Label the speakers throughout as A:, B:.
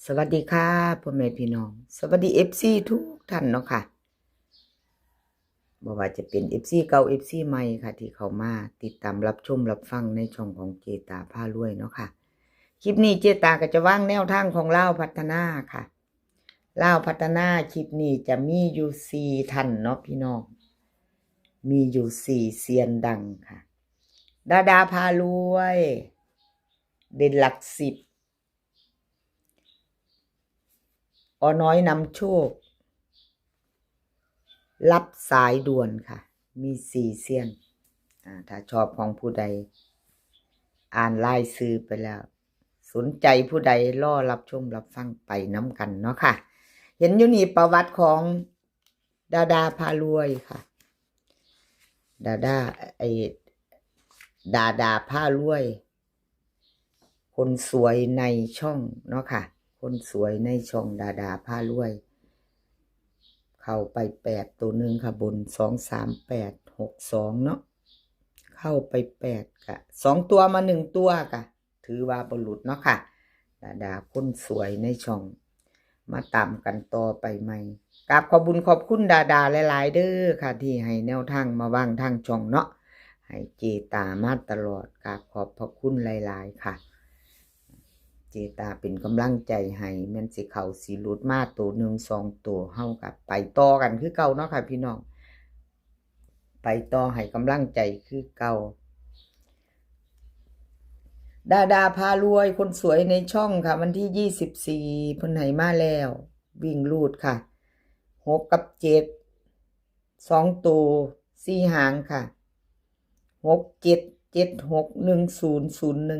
A: สวัสดีค่ะพ่อแม่พี่น้องสวัสดีFCทุกท่านเนาะค่ะบ่ว่าจะเป็น FC เก่า FC ใหม่ค่ะที่เข้ามาติดตามรับชมรับฟังในช่องของเจตาพารวยเนาะค่ะคลิปนี้เจตาก็จะวางแนวทางของลาวพัฒนาค่ะลาวพัฒนาคลิปนี้จะมีอยู่4ท่านเนาะพี่น้องมีอยู่4เซียนดังค่ะดาพารวยเด่นหลัก10อน้อยนำโชครับสายด่วนค่ะมี4เซียนถ้าชอบของผู้ใดอ่านรายชื่อไปแล้วสนใจผู้ใดรอรับชมรับฟังไปน้ำกันเนาะค่ะเห็นอยู่นี่ประวัติของดาพารวยค่ะดาพารวยคนสวยในช่องเนาะค่ะคนสวยในช่องดาพารวยเข้าไป8ตัวหนึ่งค่ะบน23862เนาะเข้าไป8กะ2ตัวมา1ตัวกะถือว่าบรุษเนาะค่ะดาคนสวยในช่องมาตามกันต่อไปใหม่กราบขอบบุญขอบคุณดาหลายๆเด้อค่ะที่ให้แนวทางมาวางทางช่องเนาะให้เจตามาตลอดกราบขอบพระคุณหลายๆค่ะเจตาเป็นกำลังใจให้แม่นสิเข้าสิหลุดมาตัว1 2ตัวเฮากับไปต่อกันคือเก่าเนาะค่ะพี่น้องไปต่อให้กำลังใจคือเก่าดาพารวยคนสวยในช่องค่ะวันที่24เพิ่นให้มาแล้ววิ่งลูดค่ะ6กับ7 2ตัว4หางค่ะ6 7 7 6 1 0 0 1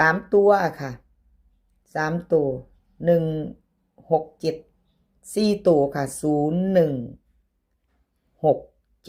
A: 3ตัวค่ะ3ตัว1 6 7 4ตัวค่ะ0 1 6 7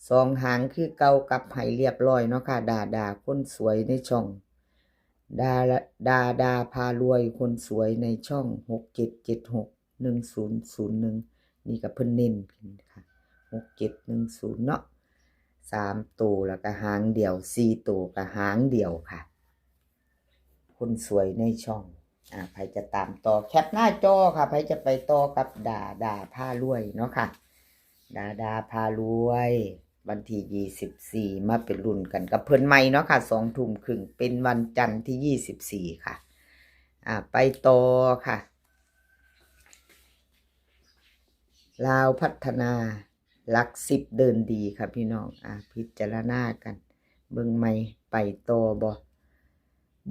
A: 2หางคือเก่ากับให้เรียบร้อยเนาะค่ะดาคนสวยในช่องดาพารวยคนสวยในช่อง67761001นี่ก็เพิ่นเน้นค่ะ6710เนาะ3ตัวแล้วก็หางเดียว4ตัวก็หางเดียวค่ะคนสวยในช่องใครจะตามต่อแคปหน้าจอค่ะใครจะไปต่อกับดาพารวยเนาะค่ะดาพารวยวันที่24มาเป็นรุ่นกันกับเพิ่นใหม่เนาะค่ะ2 ทุ่มครึ่งเป็นวันจันทร์ที่24ค่ะไปต่อค่ะลาวพัฒนาหลัก10เดินดีค่ะพี่น้องพิจารณากันเบิ่งใหม่ไปต่อบ่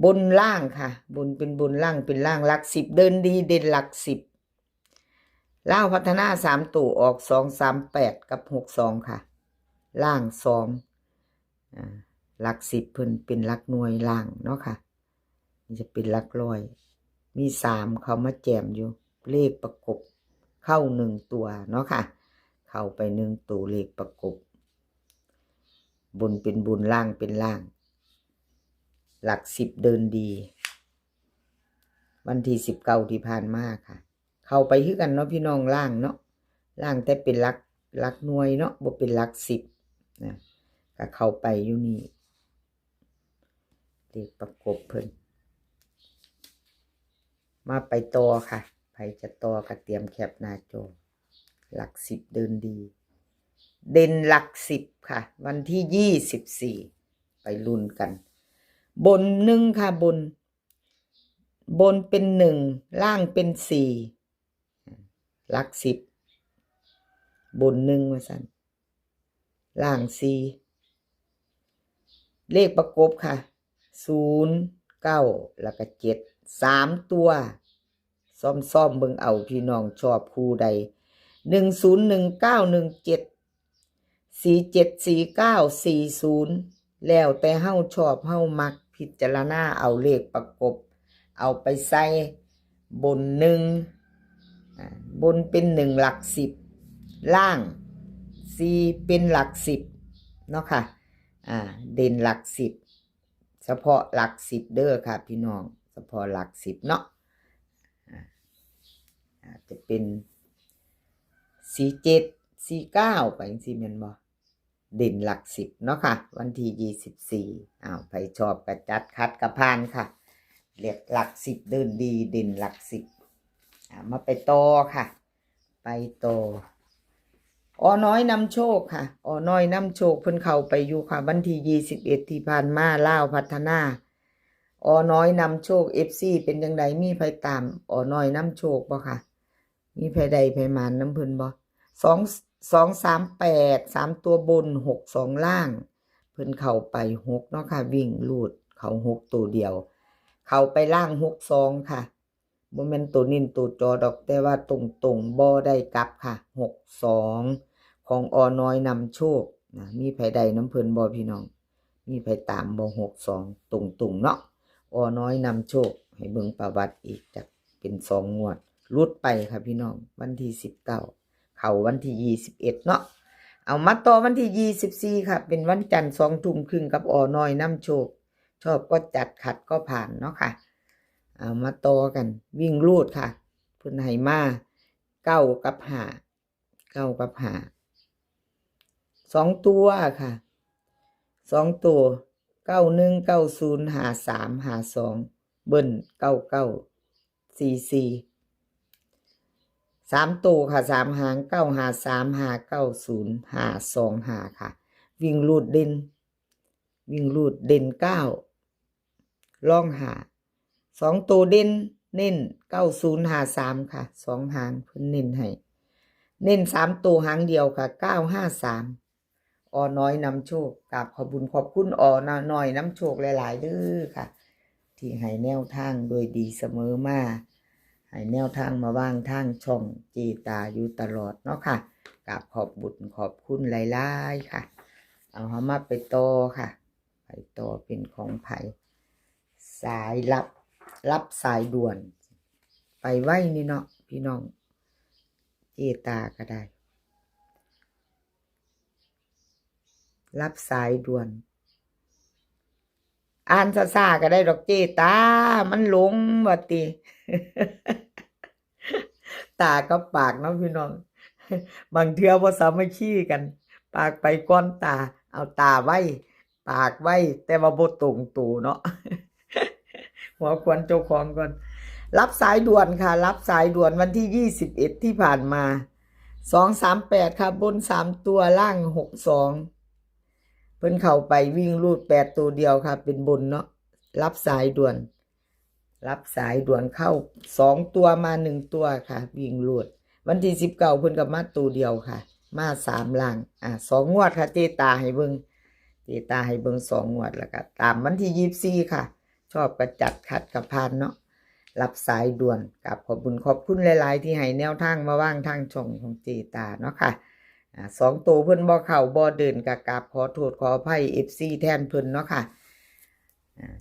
A: บนล่างค่ะบนเป็นบนล่างเป็นล่างหลัก10เดินดีเด่นหลัก10ลาวพัฒนา3ตัวออก238กับ62ค่ะล่าง2หลัก10เพิ่นเป็นหลักหน่วยล่างเนาะค่ะนี่จะเป็นหลักร้อยมี3เขามาแจมอยู่เลขประกบเข้า1ตัวเนาะค่ะเข้าไป1ตัวเลขประกบบนเป็นบนล่างเป็นล่างหลัก10เดินดีวันที่19ที่ผ่านมาค่ะเข้าไปคือกันเนาะพี่น้องล่างเนาะล่างแต่เป็นหลักหน่วยเนาะบ่เป็นหลัก10นะก็เข้าไปอยู่นี่เลขประกบเพิ่นมาไปต่อค่ะใครจะต่อก็เตรียมแคปหน้าจอหลัก10เดินดีเด่นหลัก10ค่ะวันที่24ไปลุ้นกันบน1ค่ะบนเป็น1ล่างเป็น4หลัก10บน1ว่าซั่นล่าง4เลขประกบค่ะ0 9แล้วก็7 3ตัวซ่อมเบิ่งเอาพี่น้องชอบคู่ใด101917474940แล้วแต่เฮาชอบเฮามักพิจารณาเอาเลขประกบเอาไปใส่บนบนเป็น1หลัก10ล่าง4เป็นหลัก10เนาะค่ะเด่นหลัก10เฉพาะหลัก10เด้อค่ะพี่น้องเฉพาะหลัก10เนาะจะเป็น47 49ไปจังซี่แม่นบ่เด่นหลัก10เนาะค่ะวันที่24ใครชอบก็จัดคัดก็ผ่านค่ะ เรียกหลักสิบเดินดีเด่นหลักสิบมาไปต่อค่ะไปต่อน้อยนำโชคค่ะน้อยนำโชคเพิ่นเข้าไปอยู่ค่ะวันที่21ที่ผ่านมาลาวพัฒนาน้อยนำโชค FC เป็นจังไดมีไผตามน้อยนำโชคบ่ค่ะมีไผใดไผมานน้ำเพิ่นบ่238 3ตัวบน62ล่างเพิ่นเข้าไป6เนาะค่ะวิ่งลูดเข้า6ตัวเดียวเข้าไปล่าง62ค่ะบ่แม่นตัวนิ่นตัวจอดอกแต่ว่าตรงๆบ่ได้กลับค่ะ62ของน้อยนำโชคนะมีไผใดน้ำเพิ่นบ่พี่น้องมีไผตามบ่62ตรงๆเนาะน้อยนำโชคให้เบิ่งประวัติอีกจักเป็น2งวดลุดไปค่ะพี่น้องวันที่19เข้าวันที่21เนาะเอามาต่อวันที่24ค่ะเป็นวันจันทร์2 ทุ่มครึ่งกับน้อยนำโชคชอบก็จัดขัดก็ผ่านเนาะค่ะเอามาต่อกันวิ่งลูดค่ะเพิ่นให้มา9กับ5 2ตัวค่ะ2ตัว91 90 53 52เบิ้ล99 44 3ตัวค่ะ3หาง953 590 525ค่ะวิ่งลูดเด่น9ล่องหา2ตัวเด่นเน้น9053ค่ะ2หางเพิ่นเน้นให้เน้น3ตัวหางเดียวค่ะ953น้อยนำโชคกราบขอบคุญขอบคุณน้อยนำโชคหลายๆเด้อค่ะที่ให้แนวทางโดยดีเสมอมาให้แนวทางมาว่างทางช่องเจตาอยู่ตลอดเนาะค่ะกราบขอบบุญขอบคุณหลายๆค่ะเอามาไปต่อค่ะไปต่อเป็นของไผสายรับสายด่วนไปไว้นี่เนาะพี่น้องเจตาก็ได้รับสายด่วนอ่านซ่าๆก็ได้ดอกเจตามันหลงว่าติ ตากับปากเนาะพี่น้องบางเทื่อบ่สามัคคีกันปากไปก่อนตาเอาตาไว้ปากไว้แต่ว่าบ่ตรงตูเนาะ หัวควรเจ้าของก่อนรับสายด่วนค่ะรับสายด่วนวันที่21ที่ผ่านมา238ค่ะบน3ตัวล่าง62เพิ่นเข้าไปวิ่งรูด8ตัวเดียวค่ะเป็นบนเนาะรับสายด่วนเข้า2ตัวมา1ตัวค่ะวิ่งรูดวันที่19เพิ่นก็มาตัวเดียวค่ะมา3ล่าง2งวดค่ะเจตาให้เบิ่ง2งวดแล้วก็ตามวันที่24ค่ะชอบก็จัดขัดกับพานเนาะรับสายด่วนกับขอบคุณหลายๆที่ให้แนวทางมาว่างทางช่องของเจตาเนาะค่ะ2ตัวเพิ่นบ่เข้าบ่เดินกะกราบขอโทษขออภัย FC แทนเพิ่นเนาะค่ะ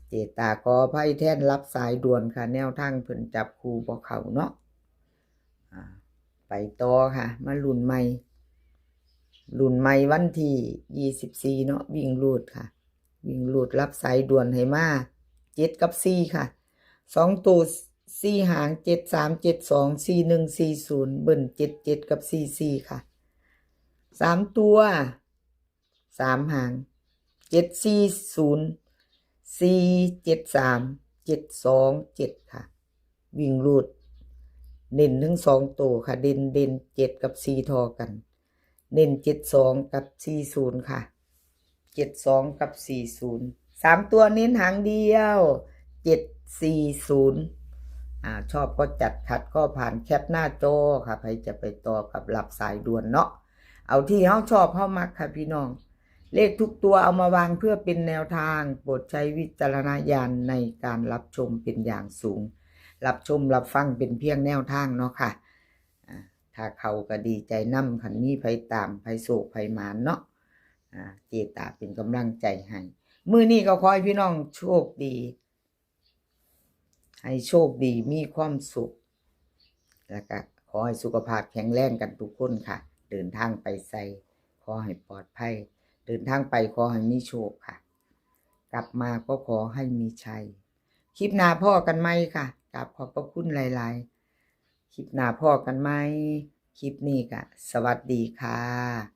A: เจตาขออภัยแทนรับสายด่วนค่ะแนวทางเพิ่นจับคู่บ่เข้าเนาะไปต่อค่ะมาลุ้นใหม่วันที่24เนาะวิ่งรูดค่ะวิ่งรูดรับสายด่วนให้มา7กับ4ค่ะ2ตัว4หาง73 72 41 40เบิ้ล77กับ44ค่ะ3ตัว3หาง740 473 727ค่ะวิ่งรูดเน้นถึง2ตัวค่ะเด่น7กับ4ทอกันเน้น72กับ40ค่ะ72กับ40 3ตัวเน้นหางเดียว740ชอบก็จัดขัดก็ผ่านแคปหน้าจอค่ะใครจะไปต่อกับรับสายด่วนเนาะเอาที่เฮาชอบเฮามักค่ะพี่น้องเลขทุกตัวเอามาวางเพื่อเป็นแนวทางโปรดใช้วิจารณญาณในการรับชมเป็นอย่างสูงรับชมรับฟังเป็นเพียงแนวทางเนาะค่ะถ้าเขาก็ดีใจนำคันนี้ไผตามไผโศกไผหมานเนาะเจตาเป็นกำลังใจให้มื้อนี้ก็ขอให้พี่น้องโชคดีให้โชคดีมีความสุขแล้วก็ขอให้สุขภาพแข็งแรงกันทุกคนค่ะเดินทางไปไสขอให้ปลอดภัยเดินทางไปขอให้มีโชคค่ะกลับมาก็ขอให้มีชัยคลิปหน้าพ่อกันไหมค่ะกราบขอบพระคุณหลายๆคลิปหน้าพ่อกันไหมคลิปนี้ก็สวัสดีค่ะ